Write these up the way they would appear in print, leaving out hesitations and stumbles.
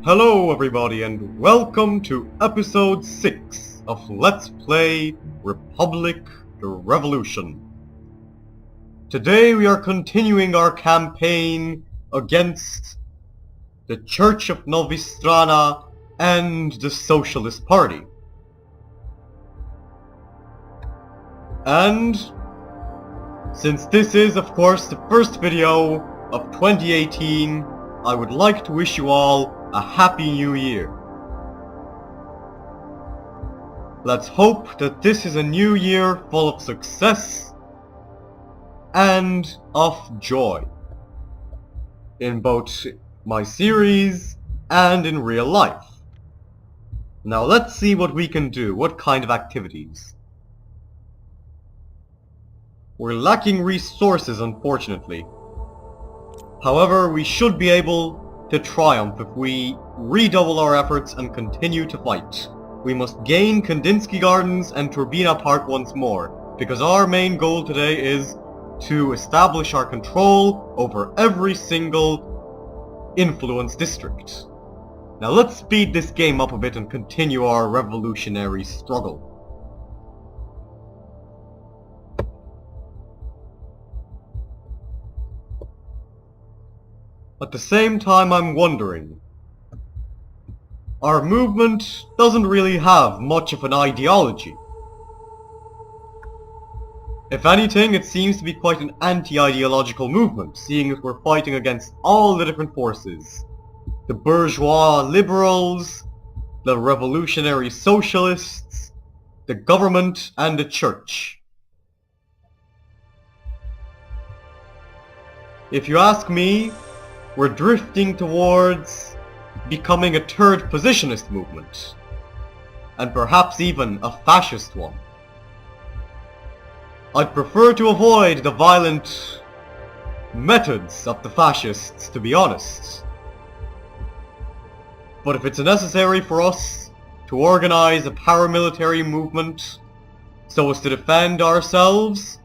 Hello everybody and welcome to episode 6 of Let's Play Republic the Revolution. Today we are continuing our campaign against the Church of Novistrana and the Socialist Party. And since this is of course the first video of 2018, I would like to wish you all a happy new year. Let's hope that this is a new year full of success and of joy in both my series and in real life. Now let's see what we can do, what kind of activities. We're lacking resources, unfortunately. However, we should be able to triumph if we redouble our efforts and continue to fight. We must gain Kandinsky Gardens and Turbina Park once more, because our main goal today is to establish our control over every single influence district. Now let's speed this game up a bit and continue our revolutionary struggle. At the same time, I'm wondering, our movement doesn't really have much of an ideology. If anything, it seems to be quite an anti-ideological movement, seeing that we're fighting against all the different forces. The bourgeois liberals, the revolutionary socialists, the government, and the church. If you ask me, we're drifting towards becoming a third positionist movement, and perhaps even a fascist one. I'd prefer to avoid the violent methods of the fascists, to be honest. But if it's necessary for us to organize a paramilitary movement so as to defend ourselves,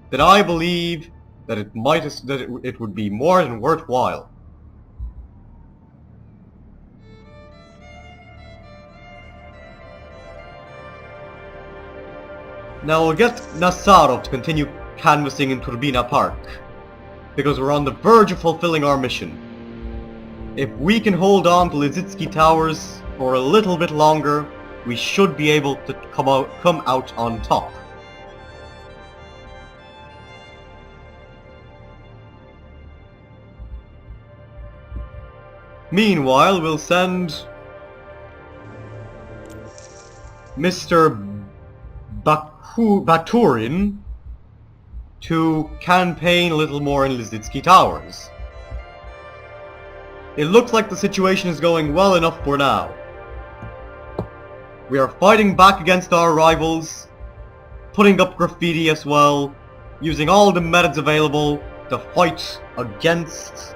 then I believe that it would be more than worthwhile. Now we'll get Nazarov to continue canvassing in Turbina Park, because we're on the verge of fulfilling our mission. If we can hold on to Lizitsky Towers for a little bit longer, we should be able to come out on top. Meanwhile, we'll send Mr. Baturin to campaign a little more in Lizitsky Towers. It looks like the situation is going well enough for now. We are fighting back against our rivals, putting up graffiti as well, using all the methods available to fight against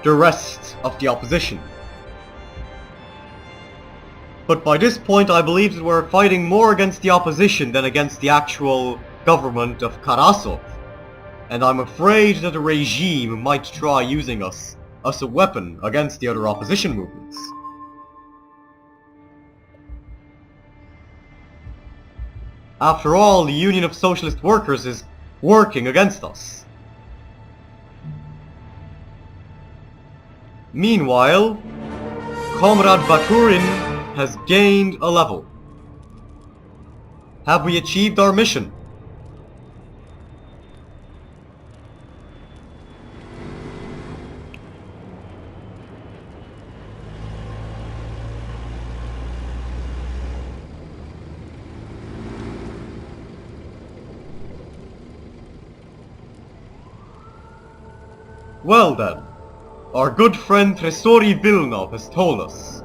the rest of the opposition. But by this point I believe that we're fighting more against the opposition than against the actual government of Karasov, and I'm afraid that the regime might try using us as a weapon against the other opposition movements. After all, the Union of Socialist Workers is working against us. Meanwhile, Comrade Baturin has gained a level. Have we achieved our mission? Well then, our good friend Tresori Vilnov has told us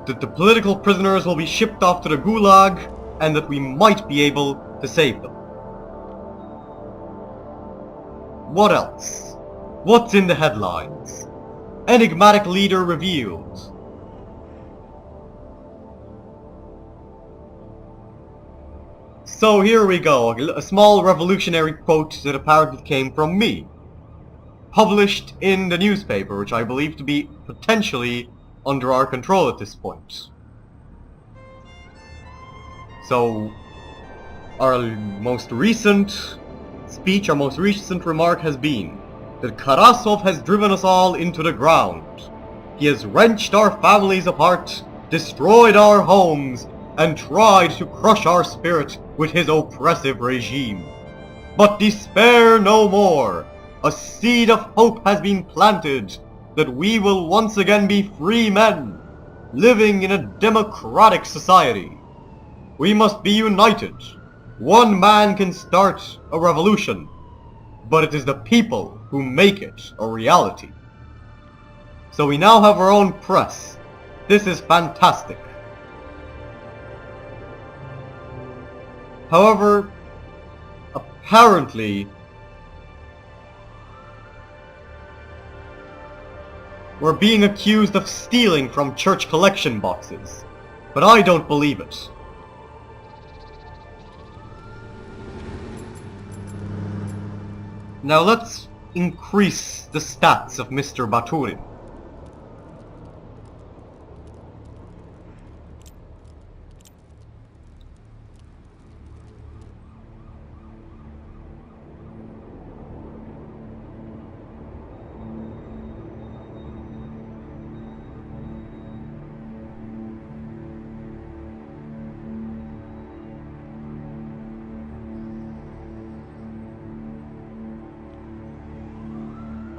that the political prisoners will be shipped off to the Gulag and that we might be able to save them. What else? What's in the headlines? Enigmatic leader revealed. So here we go, a small revolutionary quote that apparently came from me. published in the newspaper, which I believe to be potentially under our control at this point. So, our most recent speech, our most recent remark has been that Karasov has driven us all into the ground. He has wrenched our families apart, destroyed our homes, and tried to crush our spirit with his oppressive regime. But despair no more! A seed of hope has been planted that we will once again be free men, living in a democratic society. We must be united. One man can start a revolution, but it is the people who make it a reality. So we now have our own press. This is fantastic. However, apparently, we're being accused of stealing from church collection boxes, but I don't believe it. Now let's increase the stats of Mr. Baturin.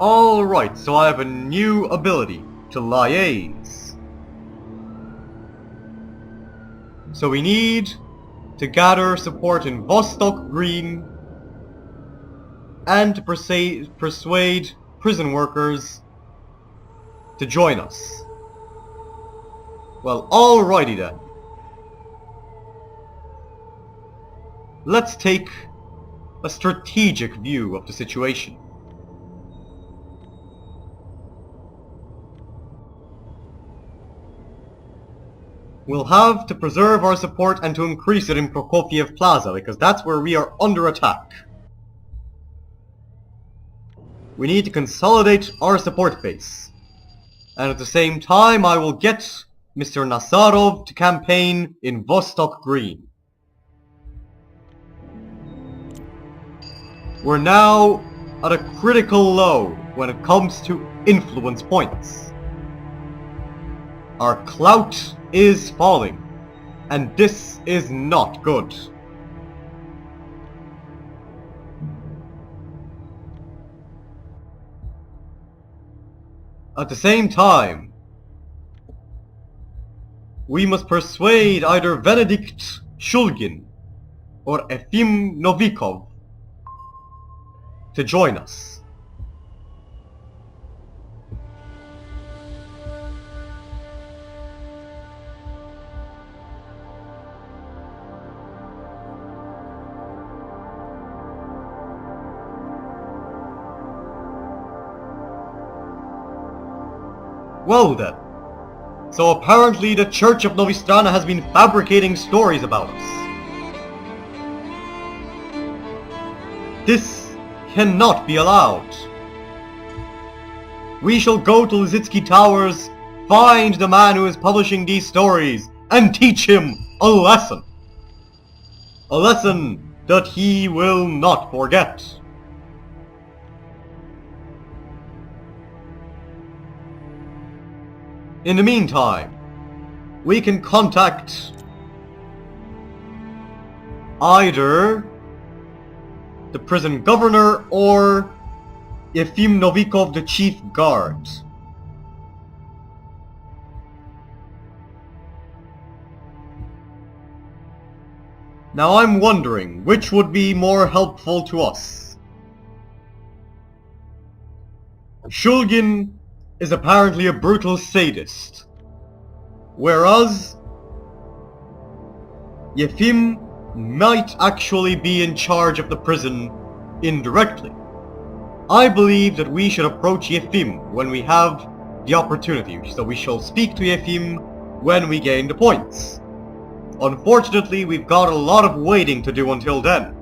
Alright, so I have a new ability, to liaise. So we need to gather support in Vostok Green and to persuade prison workers to join us. Well, alrighty then. Let's take a strategic view of the situation. We'll have to preserve our support and to increase it in Prokofiev Plaza, because that's where we are under attack. We need to consolidate our support base. And at the same time, I will get Mr. Nazarov to campaign in Vostok Green. We're now at a critical low when it comes to influence points. Our clout is falling, and this is not good. At the same time, we must persuade either Benedikt Shulgin or Efim Novikov to join us. Well then, so apparently the Church of Novistrana has been fabricating stories about us. This cannot be allowed. We shall go to Lizitsky Towers, find the man who is publishing these stories, and teach him a lesson. A lesson that he will not forget. In the meantime, we can contact either the prison governor or Efim Novikov, the chief guard. Now I'm wondering, which would be more helpful to us? Shulgin is apparently a brutal sadist, whereas Yefim might actually be in charge of the prison indirectly. I believe that we should approach Yefim when we have the opportunity, so we shall speak to Yefim when we gain the points. Unfortunately, we've got a lot of waiting to do until then.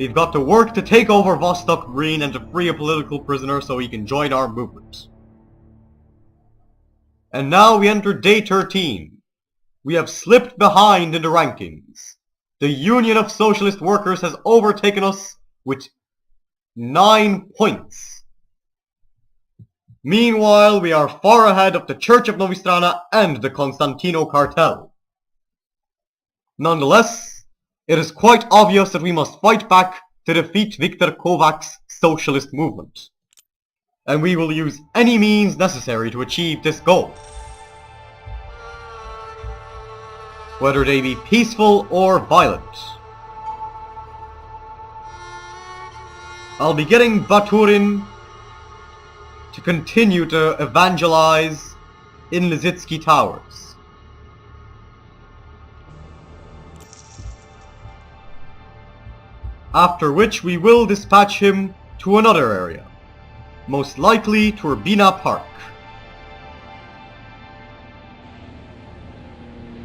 We've got to work to take over Vostok Green and to free a political prisoner so he can join our movement. And now we enter day 13. We have slipped behind in the rankings. The Union of Socialist Workers has overtaken us with 9 points. Meanwhile, we are far ahead of the Church of Novistrana and the Constantino cartel. Nonetheless, it is quite obvious that we must fight back to defeat Viktor Kovac's socialist movement. And we will use any means necessary to achieve this goal, whether they be peaceful or violent. I'll be getting Baturin to continue to evangelize in Lizitsky Towers. After which we will dispatch him to another area, most likely to Urbina Park,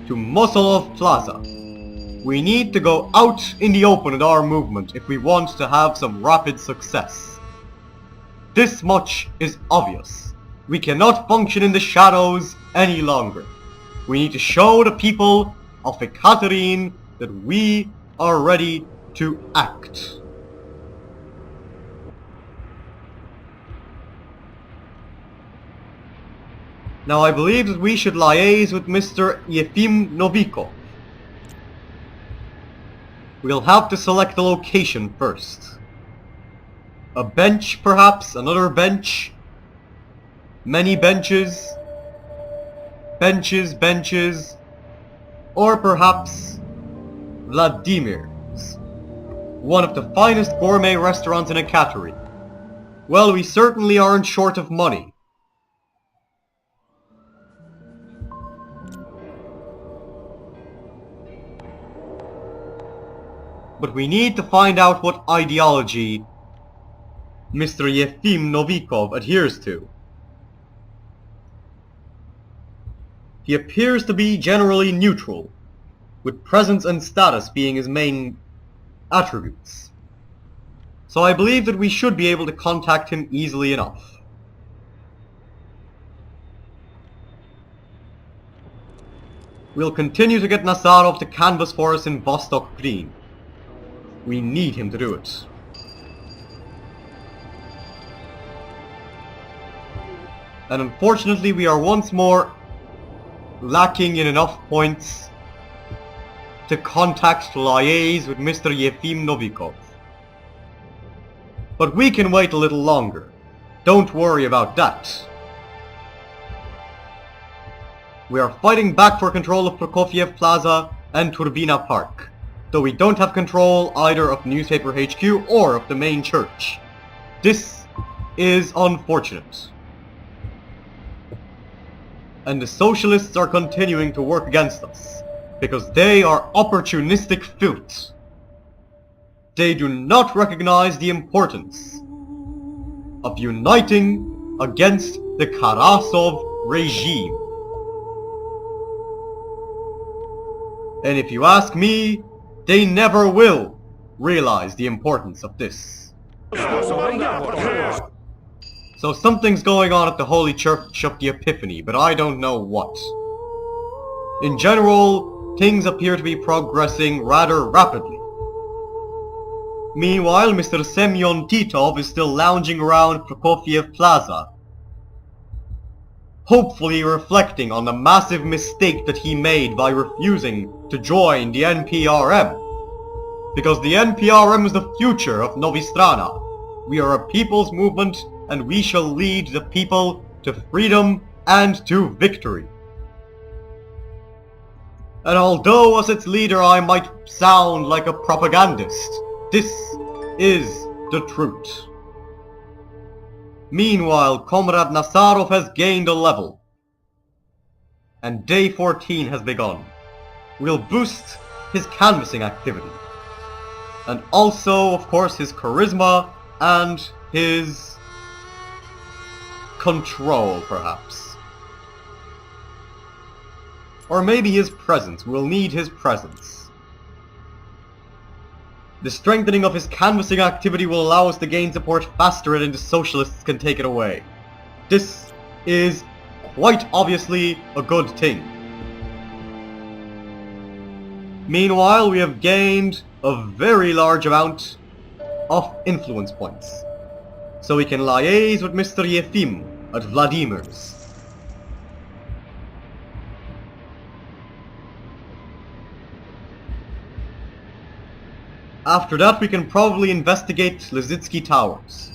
to Mosolov Plaza. We need to go out in the open with our movement if we want to have some rapid success. This much is obvious. We cannot function in the shadows any longer. We need to show the people of Ekaterin that we are ready to act. Now I believe that we should liaise with Mr. Yefim Novikov. We'll have to select the location first. A bench perhaps, another bench, many benches, benches, or perhaps Vladimir's, one of the finest gourmet restaurants in Ekaterin. Well, we certainly aren't short of money. But we need to find out what ideology Mr. Yefim Novikov adheres to. He appears to be generally neutral, with presence and status being his main attributes. So I believe that we should be able to contact him easily enough. We'll continue to get Nazarov to canvass for us in Vostok Green. We need him to do it. And unfortunately we are once more lacking in enough points to liaise with Mr. Yefim Novikov. But we can wait a little longer. Don't worry about that. We are fighting back for control of Prokofiev Plaza and Turbina Park, though we don't have control either of Newspaper HQ or of the main church. This is unfortunate. And the socialists are continuing to work against us, because they are opportunistic filth. They do not recognize the importance of uniting against the Karasov regime. And if you ask me, they never will realize the importance of this. So something's going on at the Holy Church of the Epiphany, but I don't know what. In general, things appear to be progressing rather rapidly. Meanwhile, Mr. Semyon Titov is still lounging around Prokofiev Plaza, hopefully reflecting on the massive mistake that he made by refusing to join the NPRM. Because the NPRM is the future of Novistrana. We are a people's movement, and we shall lead the people to freedom and to victory. And although as its leader I might sound like a propagandist, this is the truth. Meanwhile, Comrade Nazarov has gained a level, and day 14 has begun. We'll boost his canvassing activity, and also, of course, his charisma and his control, perhaps. Or maybe his presence. We'll need his presence. The strengthening of his canvassing activity will allow us to gain support faster than the socialists can take it away. This is quite obviously a good thing. Meanwhile, we have gained a very large amount of influence points. So we can liaise with Mr. Yefim at Vladimir's. After that, we can probably investigate Lizitsky Towers.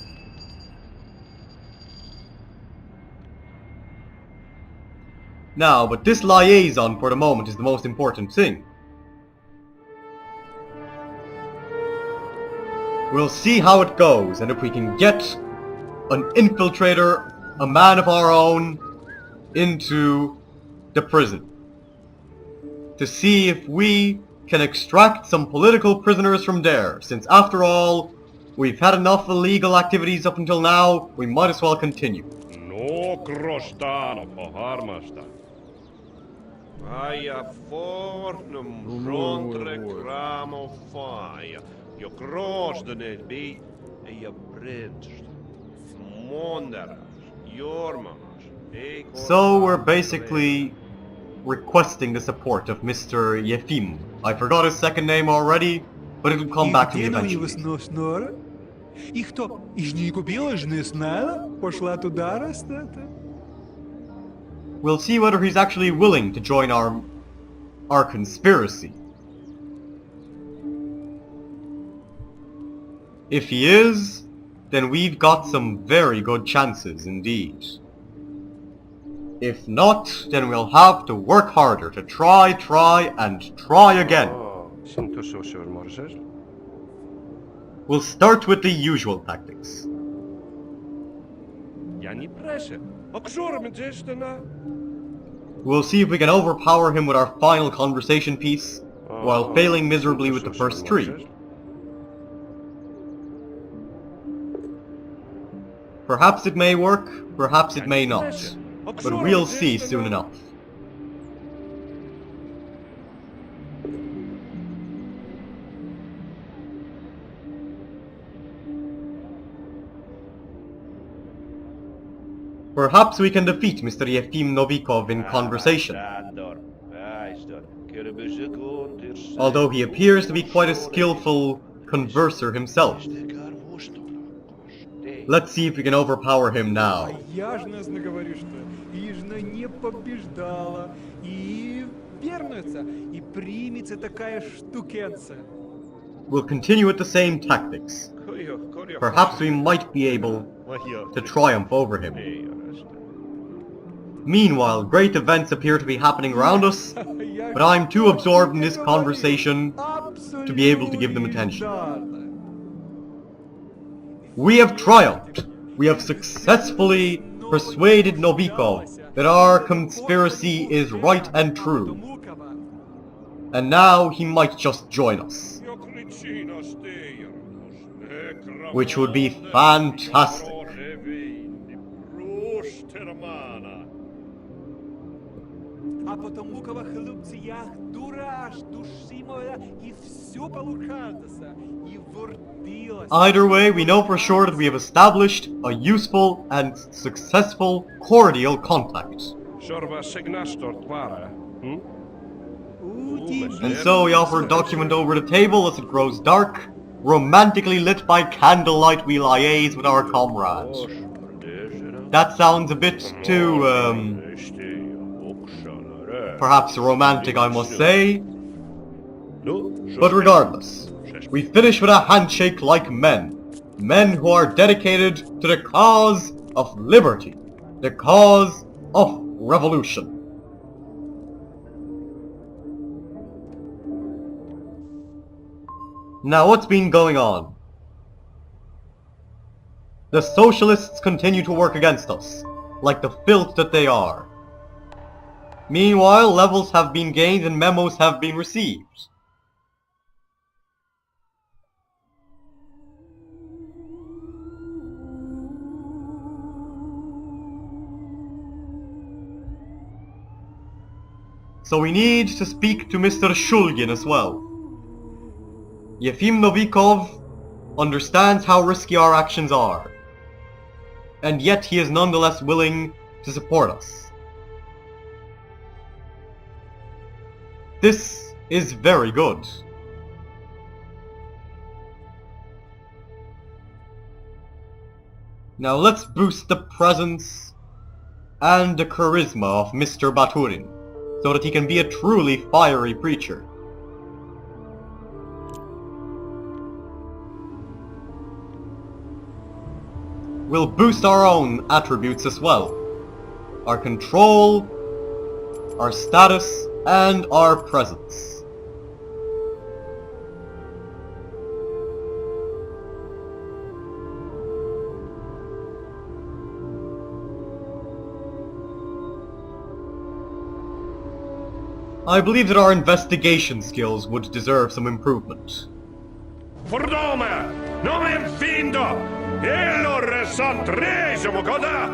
Now, but this liaison for the moment is the most important thing. We'll see how it goes, and if we can get an infiltrator, a man of our own, into the prison. To see if we can extract some political prisoners from there, since after all, we've had enough illegal activities up until now, we might as well continue. No krostano poharmasta. Aja fornum frontre kramo faja. Jo kroosdenet bi en je brenst. Monderas, jormanas. So we're basically requesting the support of Mr. Yefim. I forgot his second name already, but it'll come back to me eventually. И кто? Из не купила, ж не знала? Пошла туда растата? We'll see whether he's actually willing to join our conspiracy. If he is, then we've got some very good chances indeed. If not, then we'll have to work harder to try again. We'll start with the usual tactics. We'll see if we can overpower him with our final conversation piece, while failing miserably with the first three. Perhaps it may work, perhaps it may not, but we'll see soon enough. Perhaps we can defeat Mr. Yefim Novikov in conversation. Although he appears to be quite a skillful converser himself. Let's see if we can overpower him now. We'll continue with the same tactics. Perhaps we might be able to triumph over him. Meanwhile, great events appear to be happening around us, but I'm too absorbed in this conversation to be able to give them attention. We have triumphed. We have successfully persuaded Novikov that our conspiracy is right and true. And now he might just join us. Which would be fantastic. Either way, we know for sure that we have established a useful and successful cordial contact. And so we offer a document over the table as it grows dark. Romantically lit by candlelight, we liaise with our comrade. That sounds a bit too, perhaps romantic, I must say. But regardless, we finish with a handshake like men. Men who are dedicated to the cause of liberty. The cause of revolution. Now what's been going on? The socialists continue to work against us, like the filth that they are. Meanwhile, levels have been gained and memos have been received. So we need to speak to Mr. Shulgin as well. Yefim Novikov understands how risky our actions are, and yet he is nonetheless willing to support us. This is very good. Now let's boost the presence and the charisma of Mr. Baturin, so that he can be a truly fiery preacher. We'll boost our own attributes as well. Our control, our status, and our presence. I believe that our investigation skills would deserve some improvement. Fordome! Nomen findo! Elor sant resum goda!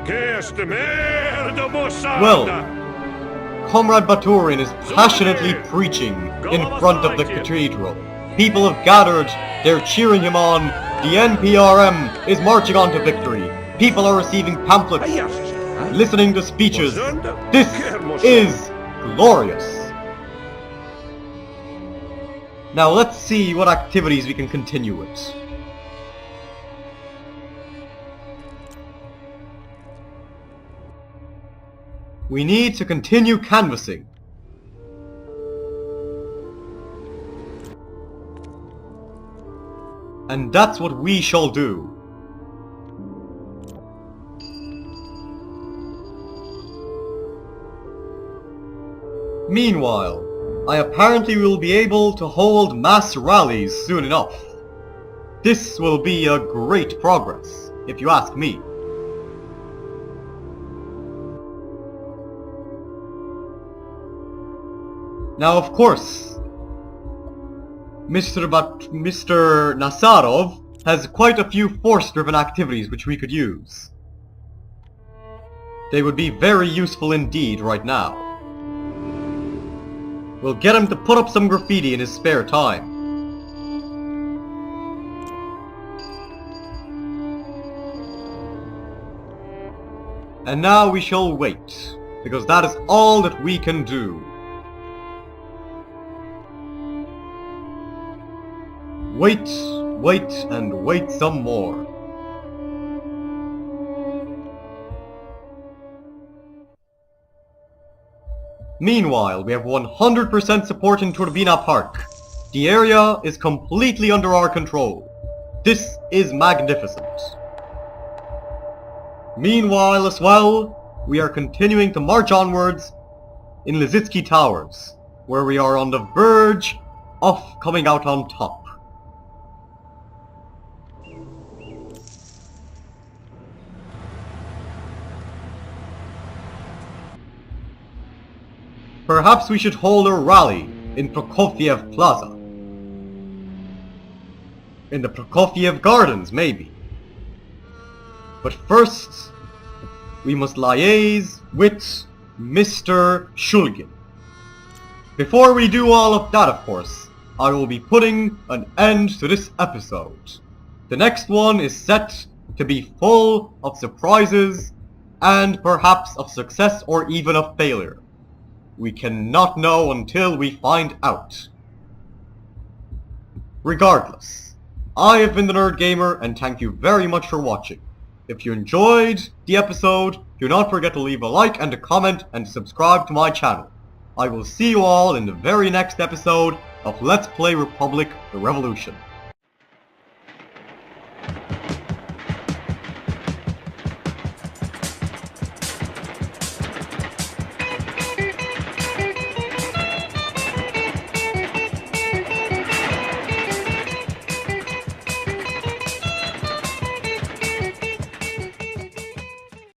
Gest merdo bossanda! Well, Comrade Baturin is passionately preaching in front of the cathedral. People have gathered, they're cheering him on. The NPRM is marching on to victory. People are receiving pamphlets, listening to speeches. This is glorious. Now let's see what activities we can continue with. We need to continue canvassing. And that's what we shall do. Meanwhile, I apparently will be able to hold mass rallies soon enough. This will be a great progress, if you ask me. Now, of course, Mr. Nazarov has quite a few force-driven activities which we could use. They would be very useful indeed right now. We'll get him to put up some graffiti in his spare time. And now we shall wait, because that is all that we can do. Wait, wait, and wait some more. Meanwhile, we have 100% support in Turbina Park. The area is completely under our control. This is magnificent. Meanwhile as well, we are continuing to march onwards in Lizitsky Towers, where we are on the verge of coming out on top. Perhaps we should hold a rally in Prokofiev Plaza. In the Prokofiev Gardens, maybe. But first, we must liaise with Mr. Shulgin. Before we do all of that, of course, I will be putting an end to this episode. The next one is set to be full of surprises and perhaps of success or even of failure. We cannot know until we find out. Regardless, I have been the Nerd Gamer and thank you very much for watching. If you enjoyed the episode, do not forget to leave a like and a comment and subscribe to my channel. I will see you all in the very next episode of Let's Play Republic: The Revolution.